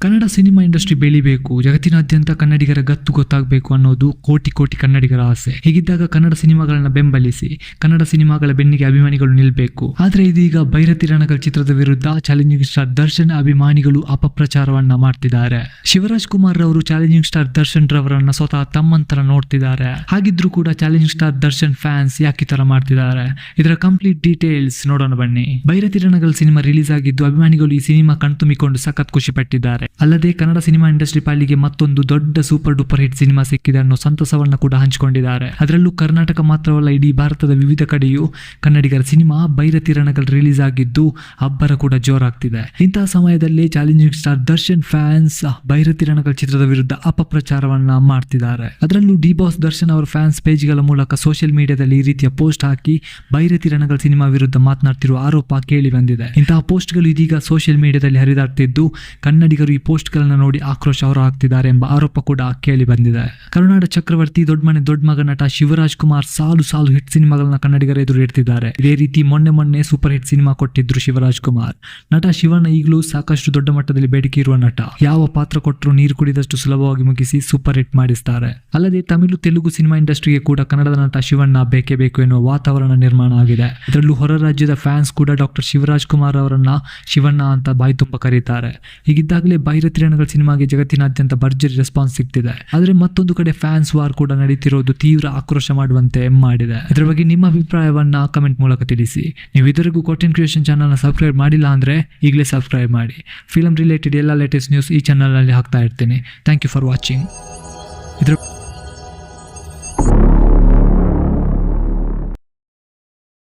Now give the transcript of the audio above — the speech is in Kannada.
ಕನ್ನಡ ಸಿನಿಮಾ ಇಂಡಸ್ಟ್ರಿ ಬೆಳಿಬೇಕು, ಜಗತ್ತಿನಾದ್ಯಂತ ಕನ್ನಡಿಗರ ಗತ್ತು ಗೊತ್ತಾಗಬೇಕು ಅನ್ನೋದು ಕೋಟಿ ಕೋಟಿ ಕನ್ನಡಿಗರ ಆಸೆ. ಹೀಗಿದ್ದಾಗ ಕನ್ನಡ ಸಿನಿಮಾಗಳನ್ನ ಬೆಂಬಲಿಸಿ ಕನ್ನಡ ಸಿನಿಮಾಗಳ ಬೆನ್ನಿಗೆ ಅಭಿಮಾನಿಗಳು ನಿಲ್ಬೇಕು. ಆದ್ರೆ ಇದೀಗ ಭೈರತಿ ರಣಗಲ್ ಚಿತ್ರದ ವಿರುದ್ಧ ಚಾಲೆಂಜಿಂಗ್ ಸ್ಟಾರ್ ದರ್ಶನ್ ಅಭಿಮಾನಿಗಳು ಅಪಪ್ರಚಾರವನ್ನ ಮಾಡ್ತಿದ್ದಾರೆ. ಶಿವರಾಜ್ ಕುಮಾರ್ ರವರು ಚಾಲೆಂಜಿಂಗ್ ಸ್ಟಾರ್ ದರ್ಶನ್ ರವರನ್ನ ಸ್ವತಃ ತಮ್ಮಂತರ ನೋಡ್ತಿದ್ದಾರೆ. ಹಾಗಿದ್ರು ಕೂಡ ಚಾಲೆಂಜಿಂಗ್ ಸ್ಟಾರ್ ದರ್ಶನ್ ಫ್ಯಾನ್ಸ್ ಯಾಕೆ ತರ ಮಾಡ್ತಿದ್ದಾರೆ, ಇದರ ಕಂಪ್ಲೀಟ್ ಡೀಟೇಲ್ಸ್ ನೋಡೋಣ ಬನ್ನಿ. ಭೈರತಿ ರಣಗಲ್ ಸಿನಿಮಾ ರಿಲೀಸ್ ಆಗಿದ್ದು ಅಭಿಮಾನಿಗಳು ಈ ಸಿನಿಮಾ ಕಣ್ತುಂಬಿಕೊಂಡು ಸಖತ್ ಖುಷಿ ಪಟ್ಟಿದ್ದಾರೆ. ಅಲ್ಲದೆ ಕನ್ನಡ ಸಿನಿಮಾ ಇಂಡಸ್ಟ್ರಿ ಪಾಲಿಗೆ ಮತ್ತೊಂದು ದೊಡ್ಡ ಸೂಪರ್ ಡೂಪರ್ ಹಿಟ್ ಸಿನಿಮಾ ಸಿಕ್ಕಿದೆ ಅನ್ನೋ ಸಂತಸವನ್ನ ಕೂಡ ಹಂಚಿಕೊಂಡಿದ್ದಾರೆ. ಅದರಲ್ಲೂ ಕರ್ನಾಟಕ ಮಾತ್ರವಲ್ಲ, ಇಡೀ ಭಾರತದ ವಿವಿಧ ಕಡೆಯೂ ಕನ್ನಡಿಗರ ಸಿನಿಮಾ ಭೈರತಿ ರಣಗಲ್ ರಿಲೀಸ್ ಆಗಿದ್ದು ಅಬ್ಬರ ಕೂಡ ಜೋರಾಗ್ತಿದೆ. ಇಂತಹ ಸಮಯದಲ್ಲಿ challenging star Darshan fans Bhairathi Ranagal ಚಿತ್ರದ ವಿರುದ್ಧ ಅಪಪ್ರಚಾರವನ್ನ ಮಾಡ್ತಿದ್ದಾರೆ. ಅದರಲ್ಲೂ ಡಿ ಬಾಸ್ ದರ್ಶನ್ ಅವರ ಫ್ಯಾನ್ಸ್ ಪೇಜ್ಗಳ ಮೂಲಕ ಸೋಷಿಯಲ್ ಮೀಡಿಯಾದಲ್ಲಿ ಈ ರೀತಿಯ ಪೋಸ್ಟ್ ಹಾಕಿ ಭೈರತಿ ರಣಗಲ್ ಸಿನಿಮಾ ವಿರುದ್ಧ ಮಾತನಾಡ್ತಿರುವ ಆರೋಪ ಕೇಳಿ ಬಂದಿದೆ. ಇಂತಹ ಪೋಸ್ಟ್ಗಳು ಇದೀಗ ಸೋಷಿಯಲ್ ಮೀಡಿಯಾದಲ್ಲಿ ಹರಿದಾಡ್ತಿದ್ದು ಕನ್ನಡಿಗರು ಈ ಪೋಸ್ಟ್ಗಳನ್ನು ನೋಡಿ ಆಕ್ರೋಶ ಹೊರಹಾಕ್ತಿದ್ದಾರೆ ಎಂಬ ಆರೋಪ ಕೂಡ ಕೇಳಿ ಬಂದಿದೆ. ಕರುನಾಡ ಚಕ್ರವರ್ತಿ, ದೊಡ್ಡ ಮನೆ ದೊಡ್ಡ ಮಗ ನಟ ಶಿವರಾಜ್ ಕುಮಾರ್ ಸಾಲು ಹಿಟ್ ಸಿನಿಮಾಗಳನ್ನ ಕನ್ನಡಿಗರ ಎದುರು ಇಡ್ತಿದ್ದಾರೆ. ಇದೇ ರೀತಿ ಮೊನ್ನೆ ಸೂಪರ್ ಹಿಟ್ ಸಿನಿಮಾ ಕೊಟ್ಟಿದ್ರು ಶಿವರಾಜ್ ಕುಮಾರ್. ನಟ ಶಿವಣ್ಣ ಈಗಲೂ ಸಾಕಷ್ಟು ದೊಡ್ಡ ಮಟ್ಟದಲ್ಲಿ ಬೇಡಿಕೆ ಇರುವ ನಟ. ಯಾವ ಪಾತ್ರ ಕೊಟ್ಟರು ನೀರು ಕುಡಿದಷ್ಟು ಸುಲಭವಾಗಿ ಮುಗಿಸಿ ಸೂಪರ್ ಹಿಟ್ ಮಾಡಿಸ್ತಾರೆ. ಅಲ್ಲದೆ ತಮಿಳು, ತೆಲುಗು ಸಿನಿಮಾ ಇಂಡಸ್ಟ್ರಿಗೆ ಕೂಡ ಕನ್ನಡದ ನಟ ಶಿವಣ್ಣ ಬೇಕೇ ಬೇಕು ಎನ್ನುವ ವಾತಾವರಣ ನಿರ್ಮಾಣ ಆಗಿದೆ. ಇದರಲ್ಲೂ ಹೊರ ರಾಜ್ಯದ ಫ್ಯಾನ್ಸ್ ಕೂಡ ಡಾಕ್ಟರ್ ಶಿವರಾಜ್ ಕುಮಾರ್ ಅವರನ್ನ ಶಿವಣ್ಣ ಅಂತ ಬಾಯಿ ತುಂಬ ಕರೀತಾರೆ. ಹೀಗಿದ್ದಾಗಲೇ ಭೈರತಿ ರಣಗಲ್ ಸಿನಿಮಾಗೆ ಜಗತ್ತಿನಾದ್ಯಂತ ಭರ್ಜರಿ ರೆಸ್ಪಾನ್ಸ್ ಸಿಗ್ತಿದೆ. ಆದರೆ ಮತ್ತೊಂದು ಕಡೆ ಫ್ಯಾನ್ಸ್ ವಾರ್ ಕೂಡ ನಡೀತಿರೋದು ತೀವ್ರ ಆಕ್ರೋಶ ಮಾಡುವಂತೆ ಮಾಡಿದೆ. ಇದರ ಬಗ್ಗೆ ನಿಮ್ಮ ಅಭಿಪ್ರಾಯವನ್ನ ಕಮೆಂಟ್ ಮೂಲಕ ತಿಳಿಸಿ. ನೀವು ಇದುವರೆಗೂ ಕಾಂಟೆಂಟ್ ಕ್ರಿಯೇಷನ್ ಚಾನಲ್ನ ಸಬ್ಸ್ಕ್ರೈಬ್ ಮಾಡಿಲ್ಲ ಅಂದ್ರೆ ಈಗಲೇ ಸಬ್ಸ್ಕ್ರೈಬ್ ಮಾಡಿ. ಫಿಲ್ಮ್ ರಿಲೇಟೆಡ್ ಎಲ್ಲ ಲೇಟೆಸ್ಟ್ ನ್ಯೂಸ್ ಈ ಚಾನಲ್ನಲ್ಲಿ ಹಾಕ್ತಾ ಇರ್ತೀನಿ. Thank you for watching.